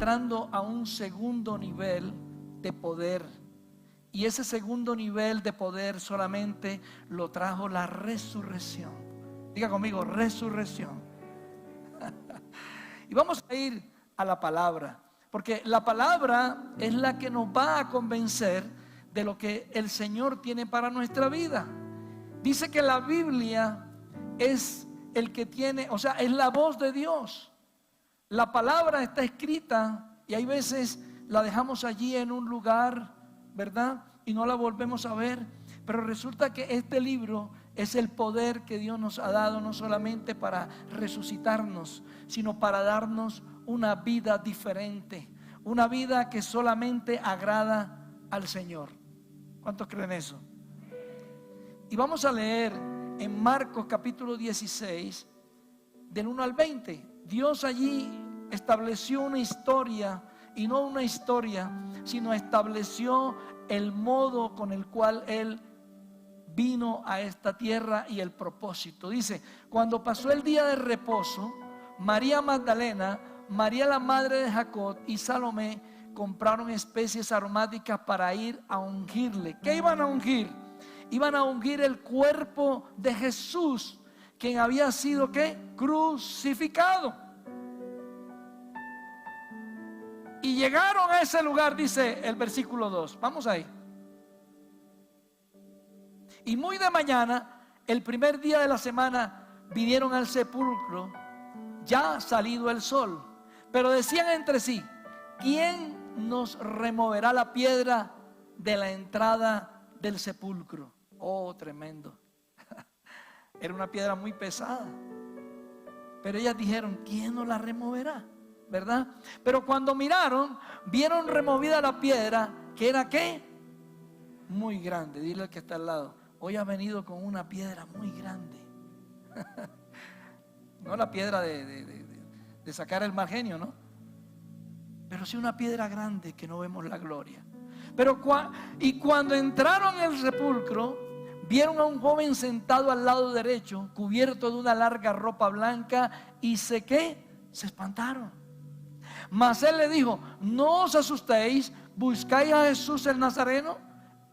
entrando a un segundo nivel de poder. Y ese segundo nivel de poder solamente lo trajo la resurrección. Diga conmigo, resurrección. Y vamos a ir a la palabra, porque la palabra es la que nos va a convencer de lo que el Señor tiene para nuestra vida. Dice que la Biblia es el que tiene, o sea, es la voz de Dios. La palabra está escrita y hay veces la dejamos allí en un lugar, ¿verdad? Y no la volvemos a ver. Pero resulta que este libro es el poder que Dios nos ha dado, no solamente para resucitarnos, sino para darnos una vida diferente, una vida que solamente agrada al Señor. ¿Cuántos creen eso? Y vamos a leer en Marcos capítulo 16, del 1 al 20. Dios allí estableció una historia, y no una historia, sino estableció el modo con el cual Él vino a esta tierra y el propósito. Dice: cuando pasó el día de reposo, María Magdalena, María la madre de Jacob y Salomé compraron especies aromáticas para ir a ungirle. ¿Qué iban a ungir? Iban a ungir el cuerpo de Jesús, quien había sido ¿qué? Crucificado. Y llegaron a ese lugar, dice el versículo 2. Vamos ahí. Y muy de mañana, el primer día de la semana, vinieron al sepulcro, ya salido el sol. Pero decían entre sí: ¿quién nos removerá la piedra de la entrada del sepulcro? Oh, tremendo. Era una piedra muy pesada. Pero ellas dijeron: ¿quién nos la removerá? ¿Verdad? Pero cuando miraron, vieron removida la piedra, que era ¿qué? Muy grande. Dile al que está al lado: hoy ha venido con una piedra muy grande. No la piedra de sacar el mal genio, ¿no? Pero sí una piedra grande que no vemos la gloria. Pero cuando entraron en el sepulcro, vieron a un joven sentado al lado derecho, cubierto de una larga ropa blanca, y se espantaron. Mas él le dijo: no os asustéis, buscáis a Jesús el Nazareno,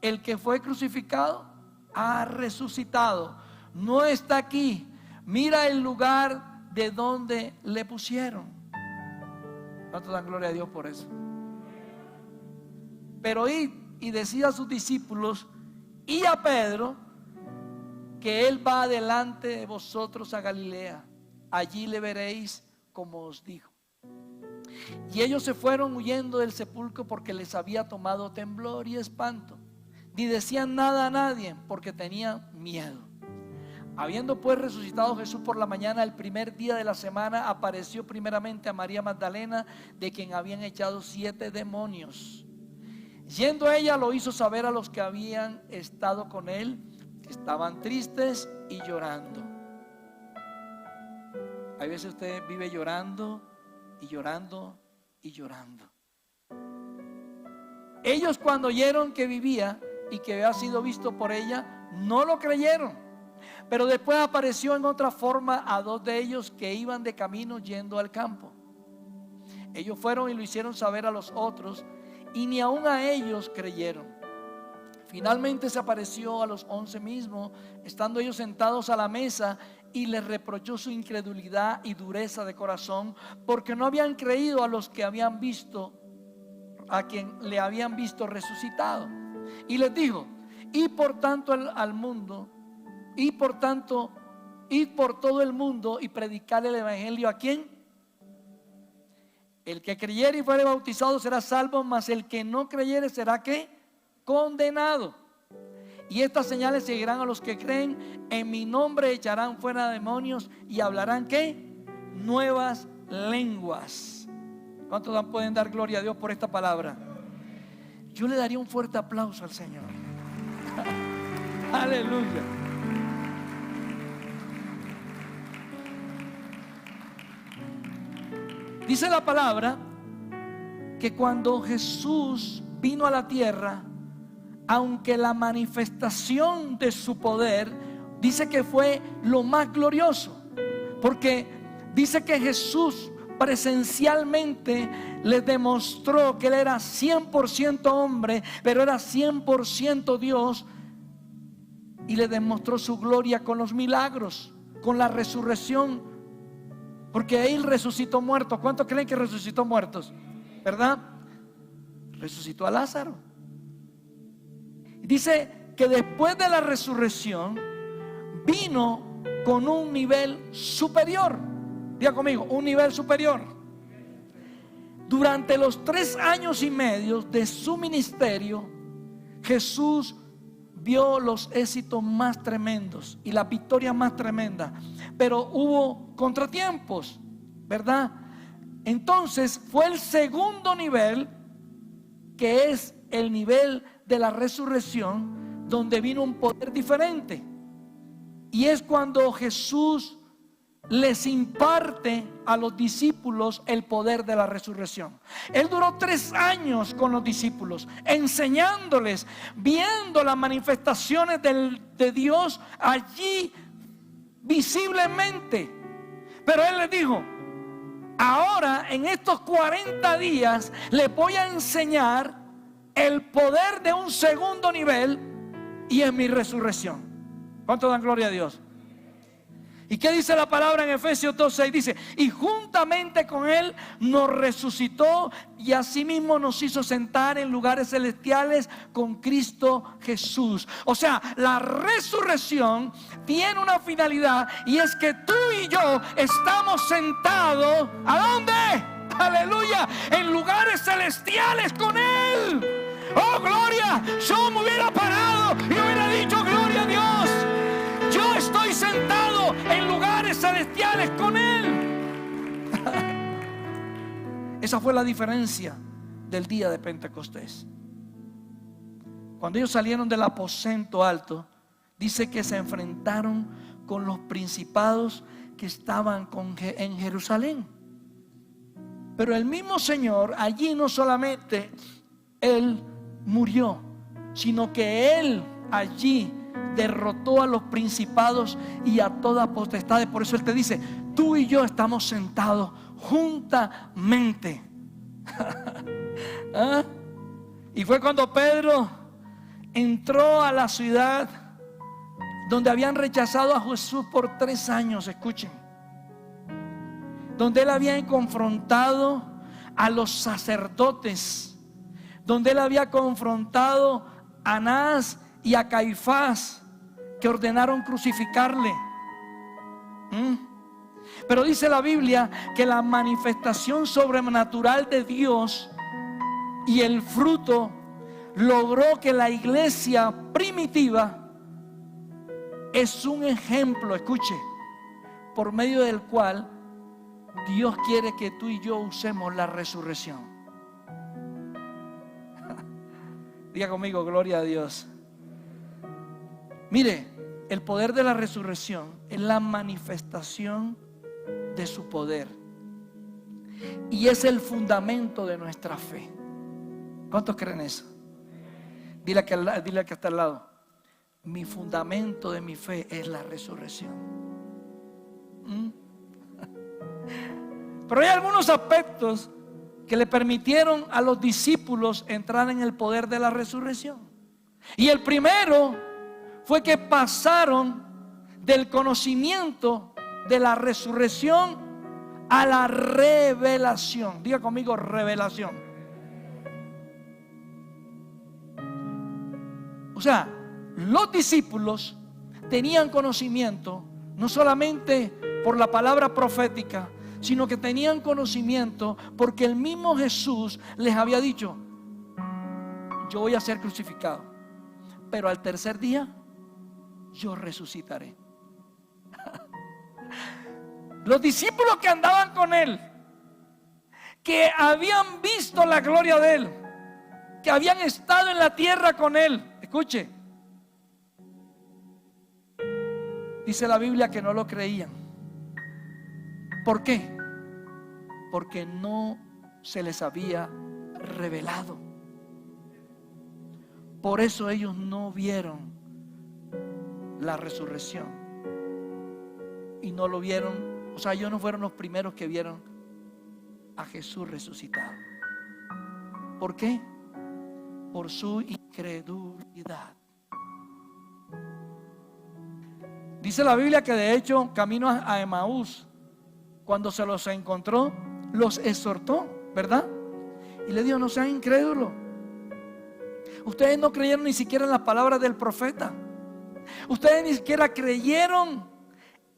el que fue crucificado, ha resucitado, no está aquí, mira el lugar de donde le pusieron. ¿Cuánto dan gloria a Dios por eso? Pero id y decid a sus discípulos y a Pedro que él va delante de vosotros a Galilea, allí le veréis como os dijo. Y ellos se fueron huyendo del sepulcro porque les había tomado temblor y espanto. Ni decían nada a nadie porque tenían miedo. Habiendo pues resucitado Jesús por la mañana, el primer día de la semana, apareció primeramente a María Magdalena, de quien habían echado 7 demonios. Yendo ella, lo hizo saber a los que habían estado con él, que estaban tristes y llorando. Hay veces usted vive llorando y llorando y llorando. Ellos, cuando oyeron que vivía y que había sido visto por ella, no lo creyeron. Pero después apareció en otra forma a 2 de ellos que iban de camino yendo al campo. Ellos fueron y lo hicieron saber a los otros, y ni aun a ellos creyeron. Finalmente se apareció a los 11 mismos, estando ellos sentados a la mesa, y les reprochó su incredulidad y dureza de corazón, porque no habían creído a los que habían visto, a quien le habían visto resucitado. Y les dijo: id por tanto al mundo, id por todo el mundo y predicar el evangelio. ¿A quién? El que creyere y fuere bautizado será salvo, mas el que no creyere será ¿qué? Condenado. Y estas señales seguirán a los que creen: en mi nombre echarán fuera demonios y hablarán ¿qué? Nuevas lenguas. ¿Cuántos pueden dar gloria a Dios por esta palabra? Yo le daría un fuerte aplauso al Señor. Aleluya. Dice la palabra que cuando Jesús vino a la tierra, aunque la manifestación de su poder, dice que fue lo más glorioso, porque dice que Jesús presencialmente les demostró que Él era 100% hombre, pero era 100% Dios, y le demostró su gloria con los milagros, con la resurrección, porque Él resucitó muertos. ¿Cuántos creen que resucitó muertos? ¿Verdad? Resucitó a Lázaro. Dice que después de la resurrección vino con un nivel superior. Diga conmigo, un nivel superior. Durante los 3 años y medio de su ministerio, Jesús vio los éxitos más tremendos y la victoria más tremenda, pero hubo contratiempos, ¿verdad? Entonces fue el segundo nivel, que es el nivel de la resurrección, donde vino un poder diferente. Y es cuando Jesús les imparte a los discípulos el poder de la resurrección. Él duró 3 años con los discípulos, enseñándoles, viendo las manifestaciones de Dios allí visiblemente. Pero Él les dijo: ahora en estos 40 días les voy a enseñar el poder de un segundo nivel, y es mi resurrección. ¿Cuánto dan gloria a Dios? ¿Y qué dice la palabra en Efesios 2:6? Dice: y juntamente con Él nos resucitó, y asimismo nos hizo sentar en lugares celestiales con Cristo Jesús. O sea, la resurrección tiene una finalidad, y es que tú y yo estamos sentados, ¿a dónde? Aleluya, en lugares celestiales con Él. Oh, gloria. Yo me hubiera parado y hubiera dicho: gloria a Dios, yo estoy sentado en lugares celestiales con Él. Esa fue la diferencia del día de Pentecostés. Cuando ellos salieron del aposento alto, dice que se enfrentaron con los principados que estaban en Jerusalén. Pero el mismo Señor allí no solamente Él murió, sino que Él allí derrotó a los principados y a toda potestad. Por eso Él te dice: tú y yo estamos sentados juntamente. ¿Ah? Y fue cuando Pedro entró a la ciudad donde habían rechazado a Jesús por 3 años. Escuchen, donde él había confrontado a los sacerdotes, donde él había confrontado a Anás y a Caifás, que ordenaron crucificarle. Pero dice la Biblia que la manifestación sobrenatural de Dios y el fruto logró que la iglesia primitiva es un ejemplo, escuche, por medio del cual Dios quiere que tú y yo usemos la resurrección. Diga conmigo: gloria a Dios. Mire, el poder de la resurrección es la manifestación de su poder, y es el fundamento de nuestra fe. ¿Cuántos creen eso? Dile que está al lado: mi fundamento de mi fe es la resurrección. Pero hay algunos aspectos que le permitieron a los discípulos entrar en el poder de la resurrección. Y el primero fue que pasaron del conocimiento de la resurrección a la revelación. Diga conmigo: revelación. O sea, los discípulos tenían conocimiento no solamente por la palabra profética, sino que tenían conocimiento porque el mismo Jesús les había dicho: yo voy a ser crucificado, pero al tercer día yo resucitaré. Los discípulos que andaban con Él, que habían visto la gloria de Él, que habían estado en la tierra con Él, escuche, dice la Biblia que no lo creían. ¿Por qué? Porque no se les había revelado. Por eso ellos no vieron la resurrección y no lo vieron. O sea, ellos no fueron los primeros que vieron a Jesús resucitado. ¿Por qué? Por su incredulidad. Dice la Biblia que de hecho, camino a Emaús, cuando se los encontró, los exhortó, ¿verdad? Y le dijo: no sean incrédulos. Ustedes no creyeron ni siquiera en las palabras del profeta. Ustedes ni siquiera creyeron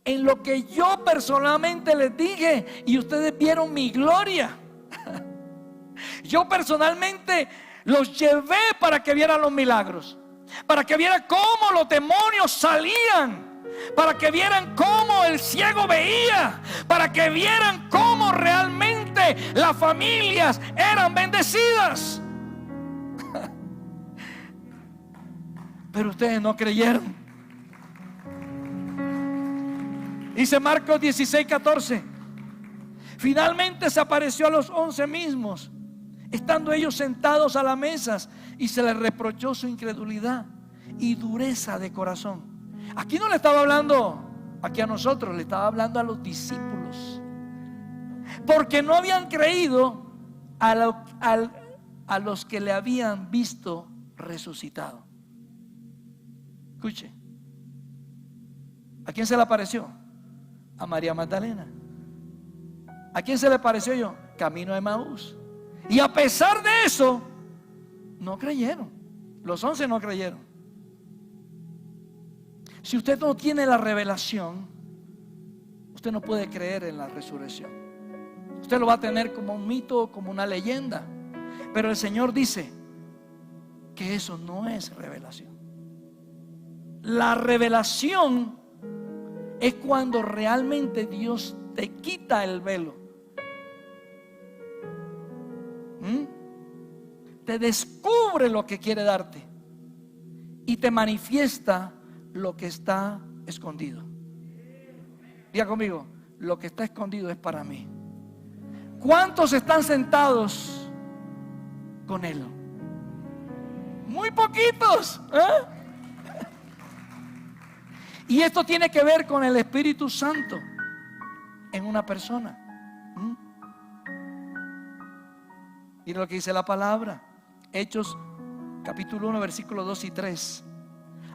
en lo que yo personalmente les dije, y ustedes vieron mi gloria. Yo personalmente los llevé para que vieran los milagros, para que vieran cómo los demonios salían, para que vieran cómo el ciego veía, para que vieran cómo realmente las familias eran bendecidas. Pero ustedes no creyeron. Dice Marcos 16:14: finalmente se apareció a los 11 mismos, estando ellos sentados a las mesas, y se les reprochó su incredulidad y dureza de corazón. Aquí no le estaba hablando aquí a nosotros, le estaba hablando a los discípulos, porque no habían creído a los que le habían visto resucitado. Escuche, ¿a quién se le apareció? A María Magdalena. ¿A quién se le apareció yo? Camino a Emaús. Y a pesar de eso, no creyeron. Los 11 no creyeron. Si usted no tiene la revelación, usted no puede creer en la resurrección. Usted lo va a tener como un mito, como una leyenda. Pero el Señor dice que eso no es revelación. La revelación es cuando realmente Dios te quita el velo, te descubre lo que quiere darte y te manifiesta lo que está escondido. Diga conmigo: lo que está escondido es para mí. ¿Cuántos están sentados con Él? Muy poquitos, ¿eh? Y esto tiene que ver con el Espíritu Santo en una persona. Mira lo que dice la palabra, Hechos capítulo 1 versículos 2 y 3.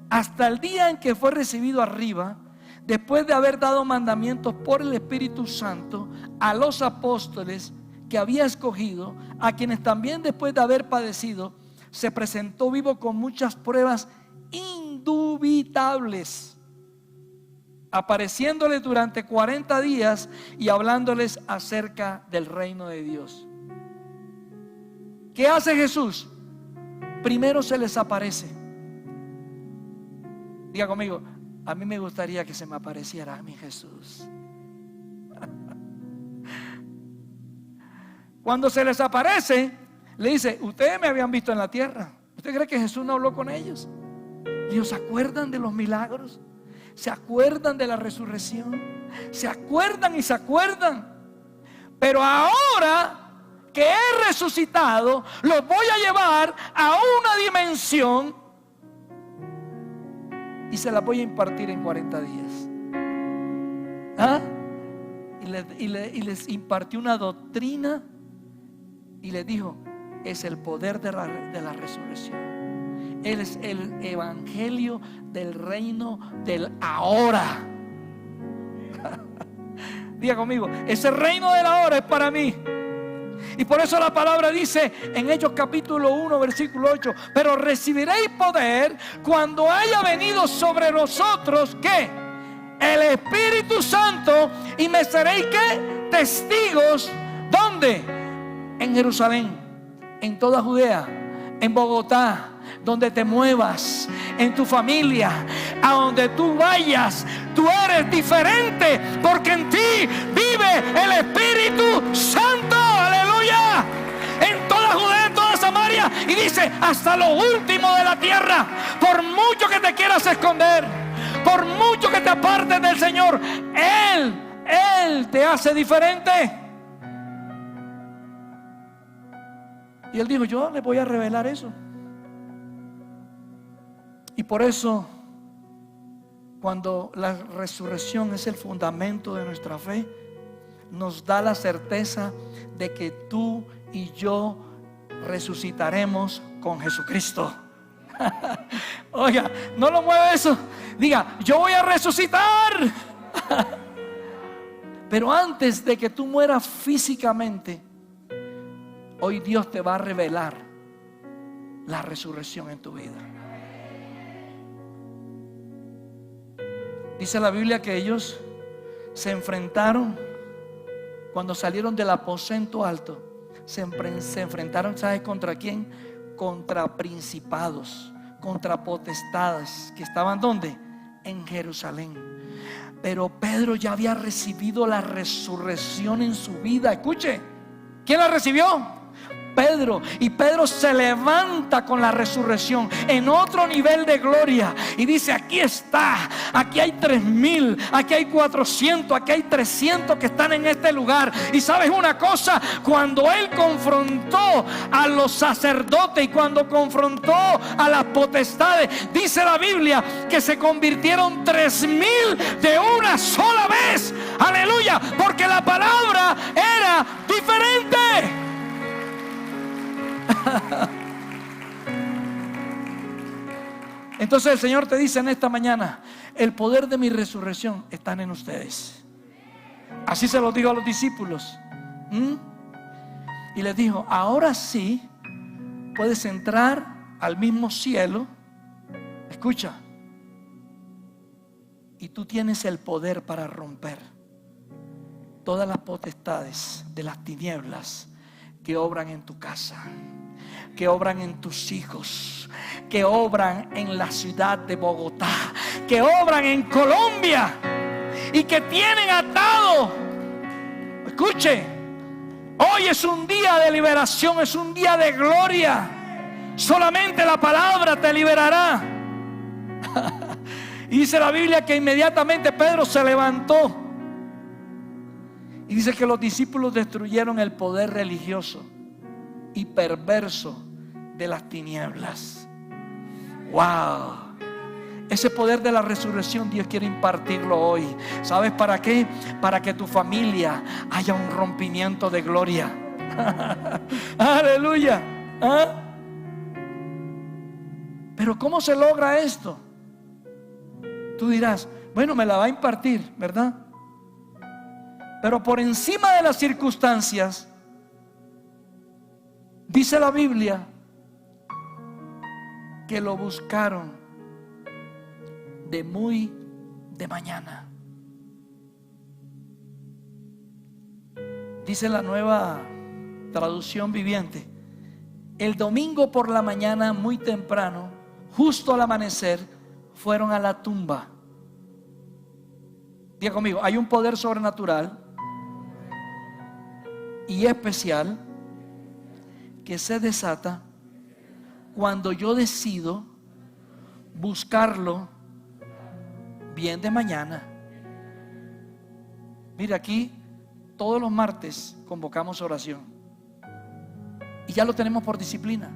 Hasta el día en que fue recibido arriba, después de haber dado mandamientos por el Espíritu Santo a los apóstoles que había escogido, a quienes también después de haber padecido se presentó vivo con muchas pruebas indubitables, apareciéndoles durante 40 días y hablándoles acerca del reino de Dios. ¿Qué hace Jesús? Primero se les aparece. Diga conmigo: a mí me gustaría que se me apareciera a mi Jesús. Cuando se les aparece, le dice: ustedes me habían visto en la tierra. ¿Usted cree que Jesús no habló con ellos? ¿Ellos se acuerdan de los milagros? ¿Se acuerdan de la resurrección? ¿Se acuerdan y se acuerdan? Pero ahora que he resucitado, los voy a llevar a una dimensión y se la voy a impartir en 40 días. ¿Ah? Y les impartió una doctrina y les dijo: es el poder de la resurrección. Él es el evangelio del reino del ahora. Diga conmigo: ese reino del ahora es para mí. Y por eso la palabra dice en Hechos capítulo 1 versículo 8: pero recibiréis poder cuando haya venido sobre nosotros, ¿qué? El Espíritu Santo, y me seréis, ¿qué? Testigos. ¿Dónde? En Jerusalén, en toda Judea, en Bogotá, donde te muevas, en tu familia, a donde tú vayas. Tú eres diferente porque en ti vive el Espíritu Santo. Aleluya. En toda Judea, en toda Samaria, y dice: hasta lo último de la tierra. Por mucho que te quieras esconder, por mucho que te apartes del Señor, Él te hace diferente. Y Él dijo: yo les voy a revelar eso. Y por eso, cuando la resurrección es el fundamento de nuestra fe, nos da la certeza de que tú y yo resucitaremos con Jesucristo. Oiga, no lo mueve eso. Diga, yo voy a resucitar. Pero antes de que tú mueras físicamente, hoy Dios te va a revelar la resurrección en tu vida. Dice la Biblia que ellos se enfrentaron cuando salieron del aposento alto. Se enfrentaron, ¿sabes contra quién? Contra principados, contra potestades que estaban ¿dónde? En Jerusalén. Pero Pedro ya había recibido la resurrección en su vida. Escuche, ¿quién la recibió? Pedro. Y Pedro se levanta con la resurrección en otro nivel de gloria y dice: aquí está, aquí hay 3,000, aquí hay 400, aquí hay 300 que están en este lugar. Y sabes una cosa, cuando él confrontó a los sacerdotes y cuando confrontó a las potestades, dice la Biblia que se convirtieron 3,000 de una sola vez. Aleluya, porque la palabra era diferente. Entonces el Señor te dice en esta mañana: el poder de mi resurrección está en ustedes. Así se lo digo a los discípulos. Y les dijo: ahora sí puedes entrar al mismo cielo. Escucha. Y tú tienes el poder para romper todas las potestades de las tinieblas que obran en tu casa, que obran en tus hijos, que obran en la ciudad de Bogotá, que obran en Colombia y que tienen atado. Escuche, hoy es un día de liberación, es un día de gloria. Solamente la palabra te liberará. Y dice la Biblia que inmediatamente Pedro se levantó. Y dice que los discípulos destruyeron el poder religioso y perverso de las tinieblas. Wow. Ese poder de la resurrección Dios quiere impartirlo hoy. ¿Sabes para qué? Para que tu familia haya un rompimiento de gloria. Aleluya. ¿Ah? Pero ¿cómo se logra esto? Tú dirás: bueno, me la va a impartir, ¿verdad? Pero por encima de las circunstancias, dice la Biblia que lo buscaron de mañana. Dice la Nueva Traducción Viviente: el domingo por la mañana, muy temprano, justo al amanecer, fueron a la tumba. Diga conmigo: hay un poder sobrenatural y especial que se desata cuando yo decido buscarlo bien de mañana. Mira, aquí todos los martes convocamos oración y ya lo tenemos por disciplina.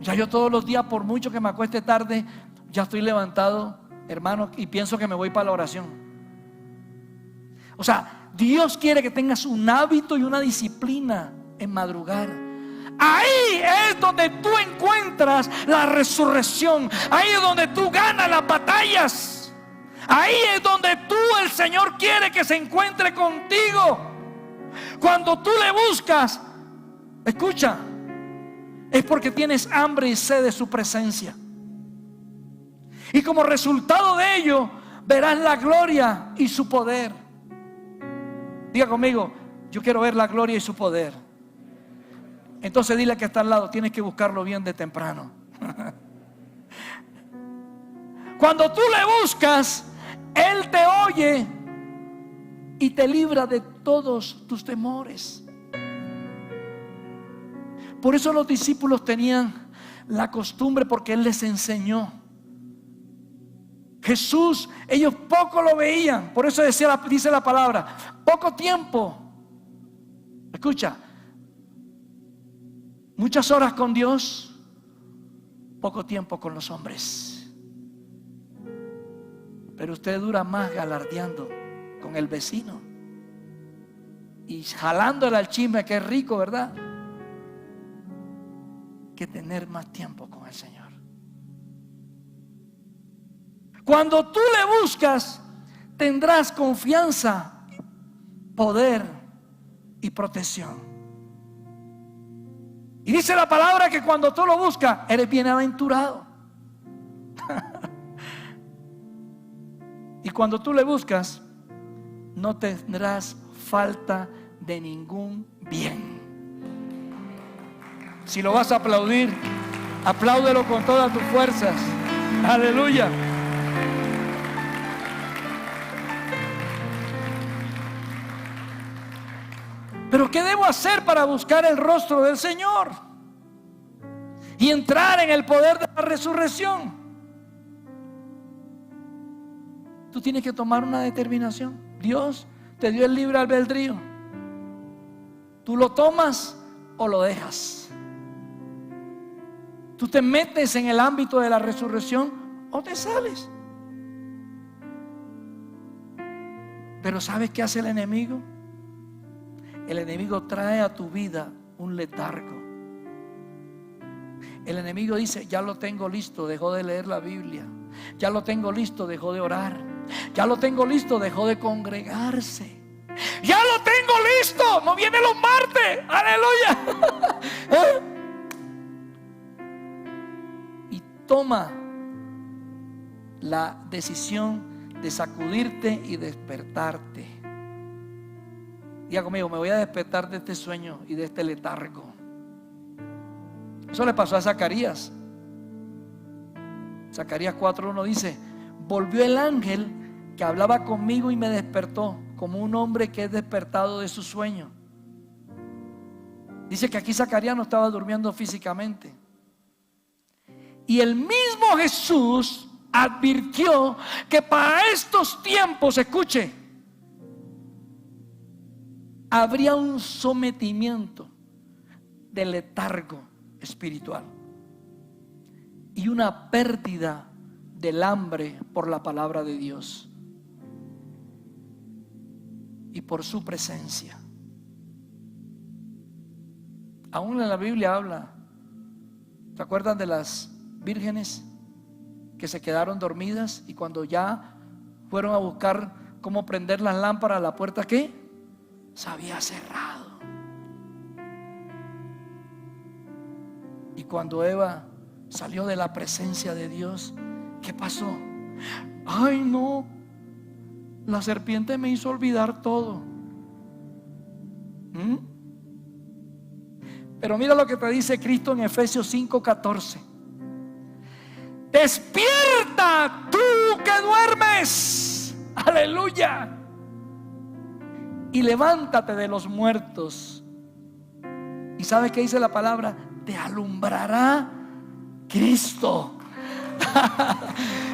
Ya yo todos los días, por mucho que me acueste tarde, ya estoy levantado, hermano, y pienso que me voy para la oración. O sea, Dios quiere que tengas un hábito y una disciplina en madrugar. Ahí es donde tú encuentras la resurrección. Ahí es donde tú ganas las batallas. Ahí es donde tú, el Señor, quiere que se encuentre contigo. Cuando tú le buscas, escucha, es porque tienes hambre y sed de su presencia. Y como resultado de ello, verás la gloria y su poder. Diga conmigo: yo quiero ver la gloria y su poder. Entonces dile que está al lado: tienes que buscarlo bien de temprano. Cuando tú le buscas, Él te oye y te libra de todos tus temores. Por eso los discípulos tenían la costumbre, porque Él les enseñó. Jesús, ellos poco lo veían. Por eso dice la palabra: poco tiempo. Escucha, muchas horas con Dios, poco tiempo con los hombres. Pero usted dura más galardeando con el vecino y jalándole al chisme, que es rico, ¿verdad? Que tener más tiempo con el Señor. Cuando tú le buscas, tendrás confianza, poder y protección. Y dice la palabra que cuando tú lo buscas, eres bienaventurado. Y cuando tú le buscas, no tendrás falta de ningún bien. Si lo vas a aplaudir, apláudelo con todas tus fuerzas. Aleluya. Pero ¿qué debo hacer para buscar el rostro del Señor y entrar en el poder de la resurrección? Tú tienes que tomar una determinación. Dios te dio el libre albedrío. Tú lo tomas o lo dejas. Tú te metes en el ámbito de la resurrección o te sales. Pero ¿sabes qué hace el enemigo? El enemigo trae a tu vida un letargo. El enemigo dice: ya lo tengo listo, dejó de leer la Biblia. Ya lo tengo listo, dejó de orar. Ya lo tengo listo, dejó de congregarse. Ya lo tengo listo, no viene los martes. Aleluya. Y toma la decisión de sacudirte y despertarte. Diga conmigo: me voy a despertar de este sueño y de este letargo. Eso le pasó a Zacarías. Zacarías 4:1 dice: volvió el ángel que hablaba conmigo y me despertó como un hombre que es despertado de su sueño. Dice que aquí Zacarías no estaba durmiendo físicamente. Y el mismo Jesús advirtió que para estos tiempos, escuche, habría un sometimiento de letargo espiritual y una pérdida del hambre por la palabra de Dios y por su presencia. Aún en la Biblia habla, ¿se acuerdan de las vírgenes que se quedaron dormidas y cuando ya fueron a buscar cómo prender las lámparas, la puerta ¿qué? Se había cerrado? Y cuando Eva salió de la presencia de Dios, ¿qué pasó? Ay, no, la serpiente me hizo olvidar todo. Pero mira lo que te dice Cristo en Efesios 5:14. Despierta tú que duermes, aleluya, y levántate de los muertos. ¿Y sabes qué dice la palabra? Te alumbrará Cristo.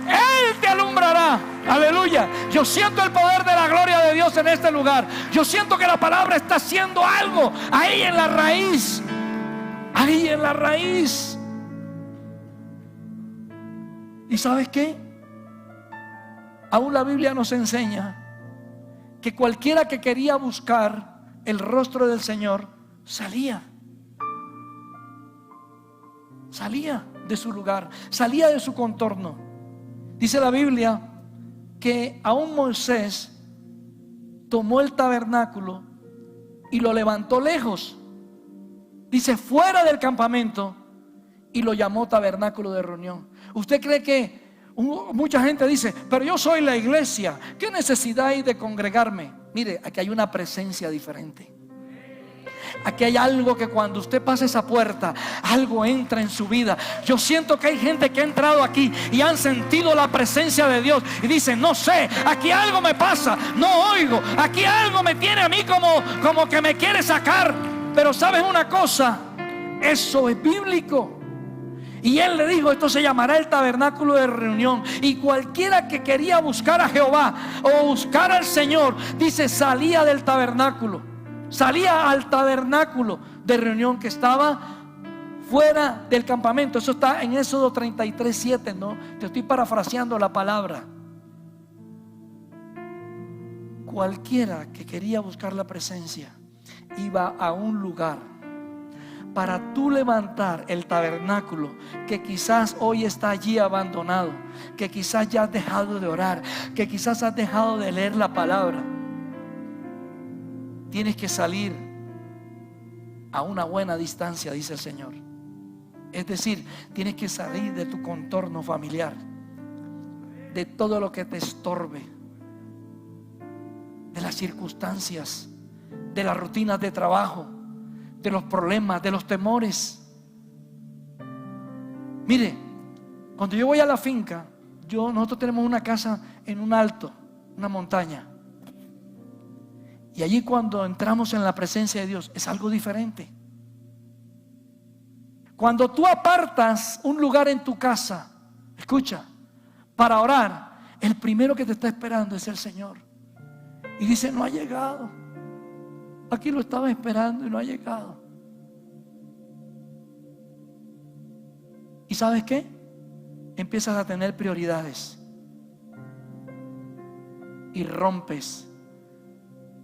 Él te alumbrará, aleluya. Yo siento el poder de la gloria de Dios en este lugar. Yo siento que la palabra está haciendo algo ahí en la raíz. Ahí en la raíz. ¿Y sabes qué? Aún la Biblia nos enseña que cualquiera que quería buscar el rostro del Señor salía de su lugar, salía de su contorno. Dice la Biblia que aún Moisés tomó el tabernáculo y lo levantó lejos, dice fuera del campamento, y lo llamó tabernáculo de reunión. ¿Usted cree que mucha gente dice, pero yo soy la iglesia, qué necesidad hay de congregarme? Mire, aquí hay una presencia diferente. Aquí hay algo que cuando usted pasa esa puerta, algo entra en su vida. Yo siento que hay gente que ha entrado aquí y han sentido la presencia de Dios y dicen, no sé, aquí algo me pasa, no oigo, aquí algo me tiene a mí como que me quiere sacar. Pero ¿sabes una cosa? Eso es bíblico. Y él le dijo, esto se llamará el tabernáculo de reunión. Y cualquiera que quería buscar a Jehová o buscar al Señor, dice, salía del tabernáculo, salía al tabernáculo de reunión que estaba fuera del campamento. Eso está en Éxodo 33:7, ¿no? Te estoy parafraseando la palabra. Cualquiera que quería buscar la presencia iba a un lugar para tú levantar el tabernáculo que quizás hoy está allí abandonado, que quizás ya has dejado de orar, que quizás has dejado de leer la palabra. Tienes que salir a una buena distancia, dice el Señor. Es decir, tienes que salir de tu contorno familiar, de todo lo que te estorbe, de las circunstancias, de las rutinas de trabajo, de los problemas, de los temores. Mire, cuando yo voy a la finca, nosotros tenemos una casa en un alto, una montaña. Y allí cuando entramos en la presencia de Dios es algo diferente. Cuando tú apartas un lugar en tu casa, escucha, para orar, el primero que te está esperando es el Señor. Y dice, no ha llegado. Aquí lo estaba esperando y no ha llegado. ¿Y sabes qué? Empiezas a tener prioridades y rompes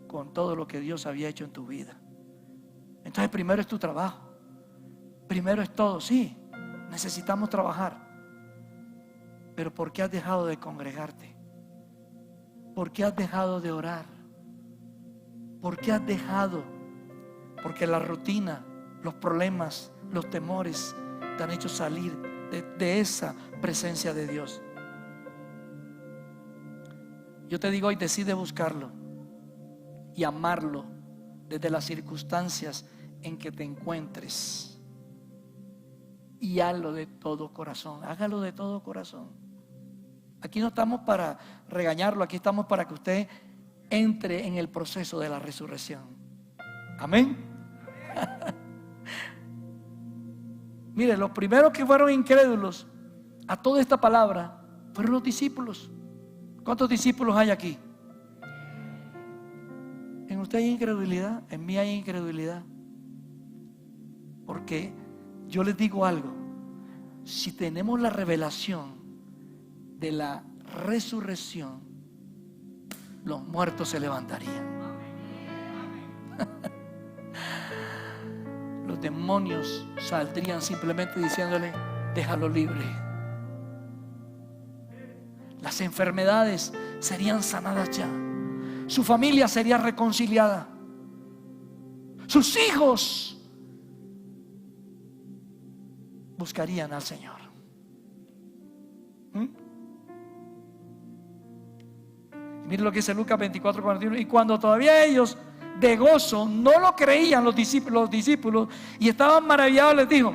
con todo lo que Dios había hecho en tu vida. Entonces primero es tu trabajo, primero es todo. Sí, necesitamos trabajar, pero ¿por qué has dejado de congregarte? ¿Por qué has dejado de orar? ¿Por qué has dejado? Porque la rutina, los problemas, los temores te han hecho salir de esa presencia de Dios. Yo te digo hoy, decide buscarlo y amarlo desde las circunstancias en que te encuentres, y hazlo de todo corazón. Hágalo de todo corazón. Aquí no estamos para regañarlo, aquí estamos para que usted entre en el proceso de la resurrección. Amén. Mire, los primeros que fueron incrédulos a toda esta palabra fueron los discípulos. ¿Cuántos discípulos hay aquí? En usted hay incredulidad, en mí hay incredulidad. Porque yo les digo algo, si tenemos la revelación de la resurrección, los muertos se levantarían. Los demonios saldrían simplemente diciéndole, déjalo libre. Las enfermedades serían sanadas ya. Su familia sería reconciliada. Sus hijos buscarían al Señor. Miren lo que dice Lucas 24:41. Y cuando todavía ellos de gozo no lo creían, los discípulos, y estaban maravillados, les dijo,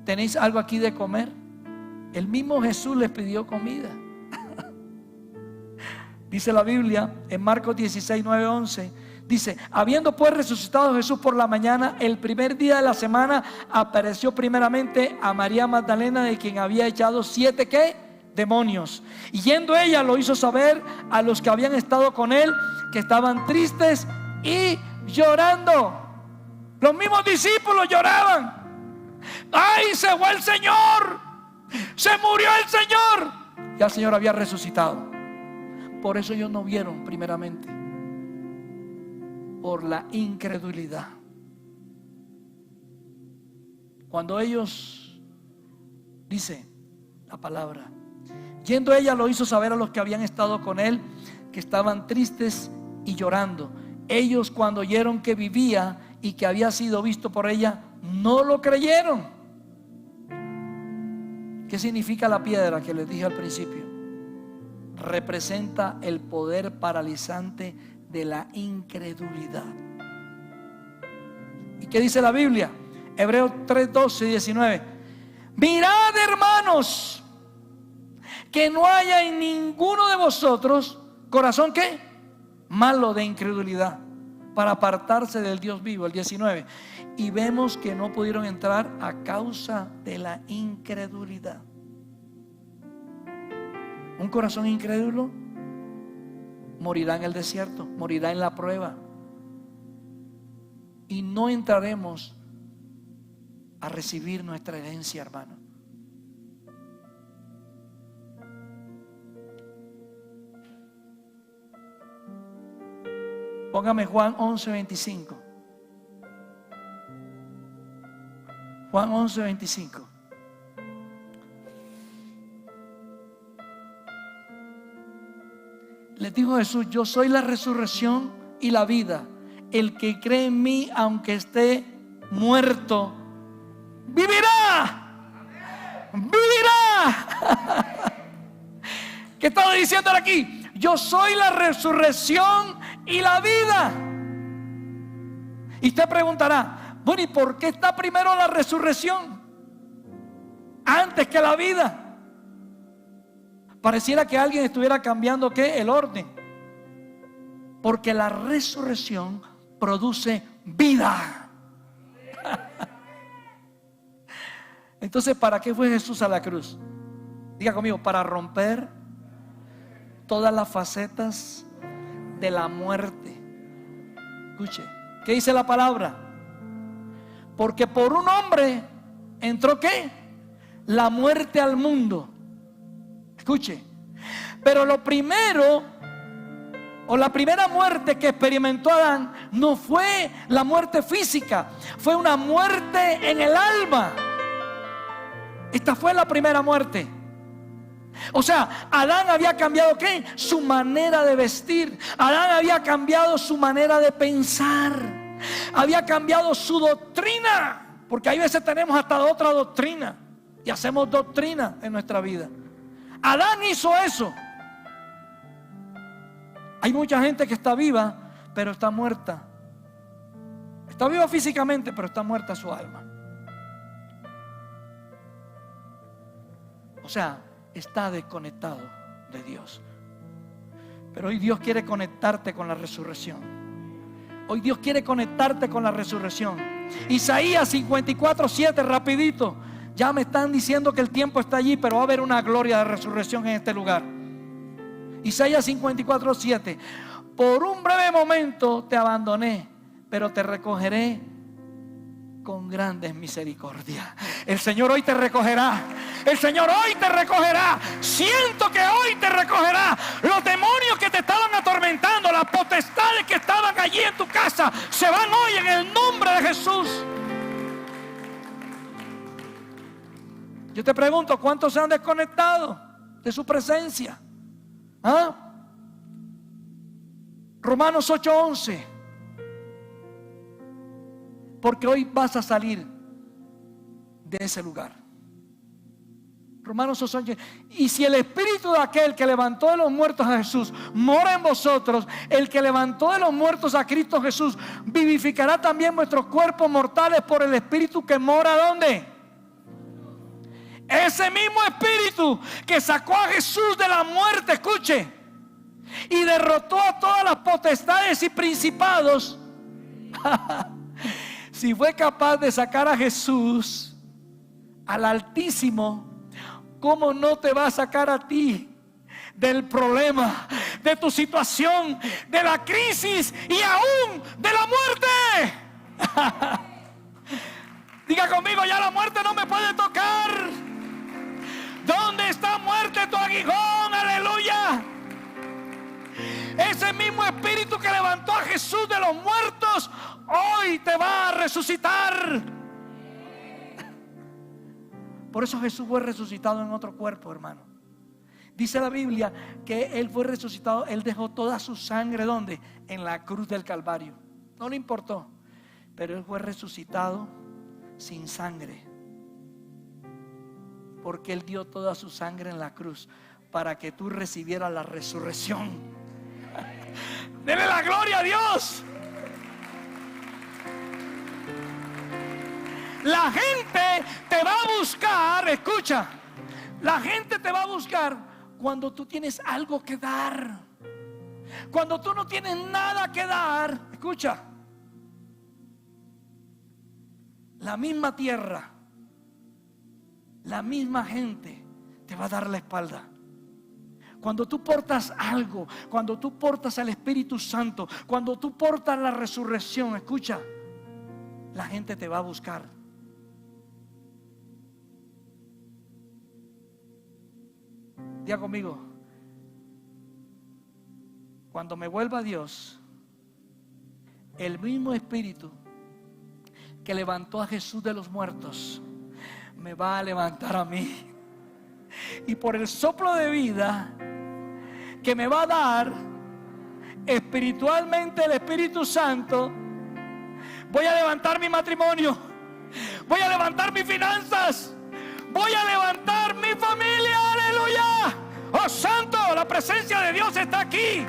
¿tenéis algo aquí de comer? El mismo Jesús les pidió comida. Dice la Biblia en Marcos 16:9-11, dice, habiendo pues resucitado Jesús por la mañana, el primer día de la semana, apareció primeramente a María Magdalena, de quien había echado 7 ¿qué? Demonios. Y yendo ella lo hizo saber a los que habían estado con él, que estaban tristes y llorando. Los mismos discípulos lloraban. ¡Ay, se fue el Señor! ¡Se murió el Señor! Ya el Señor había resucitado. Por eso ellos no vieron primeramente, por la incredulidad. Cuando ellos, dice la palabra, yendo ella lo hizo saber a los que habían estado con él, que estaban tristes y llorando. Ellos, cuando oyeron que vivía y que había sido visto por ella, no lo creyeron. ¿Qué significa la piedra que les dije al principio? Representa el poder paralizante de la incredulidad. ¿Y qué dice la Biblia? Hebreos 3:12-19. Mirad, hermanos, que no haya en ninguno de vosotros corazón ¿qué? Malo de incredulidad, para apartarse del Dios vivo. El 19. Y vemos que no pudieron entrar a causa de la incredulidad. Un corazón incrédulo morirá en el desierto, morirá en la prueba, y no entraremos a recibir nuestra herencia, hermano. Póngame Juan 11:25. Juan 11:25. Les dijo Jesús: yo soy la resurrección y la vida. El que cree en mí, aunque esté muerto, vivirá. Vivirá. ¿Qué estaba diciendo aquí? Yo soy la resurrección y la vida. Y usted preguntará: bueno, ¿y por qué está primero la resurrección antes que la vida? Pareciera que alguien estuviera cambiando ¿qué? El orden. Porque la resurrección produce vida. Entonces, ¿para qué fue Jesús a la cruz? Diga conmigo: para romper todas las facetas de la muerte. Escuche, ¿qué dice la palabra? Porque por un hombre entró ¿qué? La muerte al mundo. Escuche, pero lo primero, o la primera muerte que experimentó Adán, no fue la muerte física, fue una muerte en el alma. Esta fue la primera muerte. O sea, Adán había cambiado ¿qué? Su manera de vestir. Adán había cambiado su manera de pensar. Había cambiado su doctrina. Porque hay veces tenemos hasta otra doctrina y hacemos doctrina en nuestra vida. Adán hizo eso. Hay mucha gente que está viva, pero está muerta. Está viva físicamente, pero está muerta su alma. O sea, está desconectado de Dios. Pero hoy Dios quiere conectarte con la resurrección. Hoy Dios quiere conectarte con la resurrección. Isaías 54:7, rapidito. Ya me están diciendo que el tiempo está allí, pero va a haber una gloria de resurrección en este lugar. Isaías 54:7. Por un breve momento te abandoné, pero te recogeré con grandes misericordias. El Señor hoy te recogerá. El Señor hoy te recogerá. Siento que hoy te recogerá. Los demonios que te estaban atormentando, las potestades que estaban allí en tu casa, se van hoy en el nombre de Jesús. Yo te pregunto: ¿cuántos se han desconectado de su presencia? ¿Ah? Romanos 8:11. Porque hoy vas a salir de ese lugar. Romanos 8:11. Y si el espíritu de aquel que levantó de los muertos a Jesús mora en vosotros, el que levantó de los muertos a Cristo Jesús vivificará también vuestros cuerpos mortales por el espíritu que mora ¿dónde? Ese mismo espíritu que sacó a Jesús de la muerte, escuche, y derrotó a todas las potestades y principados. Si fue capaz de sacar a Jesús, al Altísimo, ¿cómo no te va a sacar a ti del problema, de tu situación, de la crisis y aún de la muerte? Diga conmigo: ya la muerte no me puede tocar. ¿Dónde está, muerte, tu aguijón? Aleluya. Ese mismo espíritu que levantó a Jesús de los muertos hoy te va a resucitar. Por eso Jesús fue resucitado en otro cuerpo, hermano. Dice la Biblia que Él fue resucitado. Él dejó toda su sangre ¿dónde? En la cruz del Calvario. No le importó. Pero Él fue resucitado sin sangre, porque Él dio toda su sangre en la cruz para que tú recibieras la resurrección. Dele la gloria a Dios. La gente te va a buscar, escucha, la gente te va a buscar cuando tú tienes algo que dar. Cuando tú no tienes nada que dar, escucha, la misma tierra, la misma gente te va a dar la espalda. Cuando tú portas algo, cuando tú portas al Espíritu Santo, cuando tú portas la resurrección, escucha, la gente te va a buscar. Diga conmigo: cuando me vuelva a Dios, el mismo espíritu que levantó a Jesús de los muertos me va a levantar a mí. Y por el soplo de vida que me va a dar espiritualmente el Espíritu Santo, voy a levantar mi matrimonio, voy a levantar mis finanzas, voy a levantar mi familia. Aleluya. Oh santo, la presencia de Dios está aquí.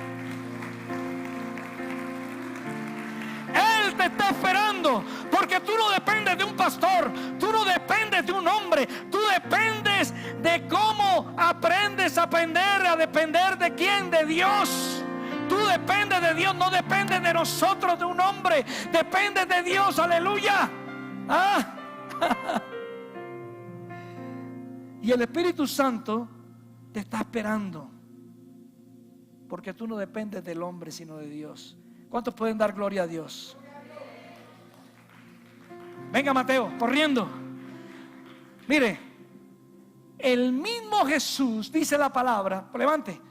Él te está esperando, porque tú no dependes de un pastor, tú no dependes de un hombre, tú dependes de cómo aprendes a depender de quién, de Dios. Tú dependes de Dios, no dependes de nosotros, de un hombre, dependes de Dios. Aleluya. Y el Espíritu Santo te está esperando, porque tú no dependes del hombre sino de Dios. ¿Cuántos pueden dar gloria a Dios? Venga Mateo, corriendo. Mire, el mismo Jesús, dice la palabra, levante.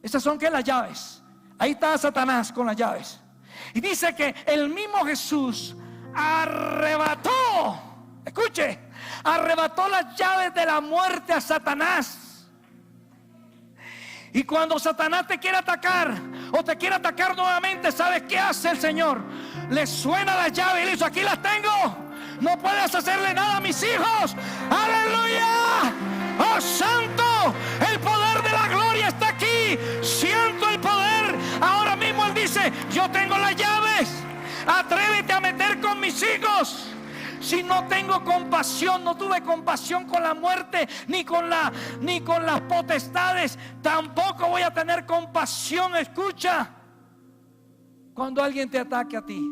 Estas son, ¿qué? Las llaves. Ahí está Satanás con las llaves. Y dice que el mismo Jesús arrebató, escuche, arrebató las llaves de la muerte a Satanás. Y cuando Satanás te quiere atacar o te quiere atacar nuevamente, ¿sabes qué hace el Señor? Le suena las llaves y le dice: aquí las tengo, no puedes hacerle nada a mis hijos. ¡Aleluya! ¡Oh santo! El poder de la gloria está aquí. Siento el poder. Ahora mismo Él dice: yo tengo las llaves, atrévete a meter con mis hijos. Si no tengo compasión, no tuve compasión con la muerte, ni con las potestades, tampoco voy a tener compasión. Escucha, cuando alguien te ataque a ti,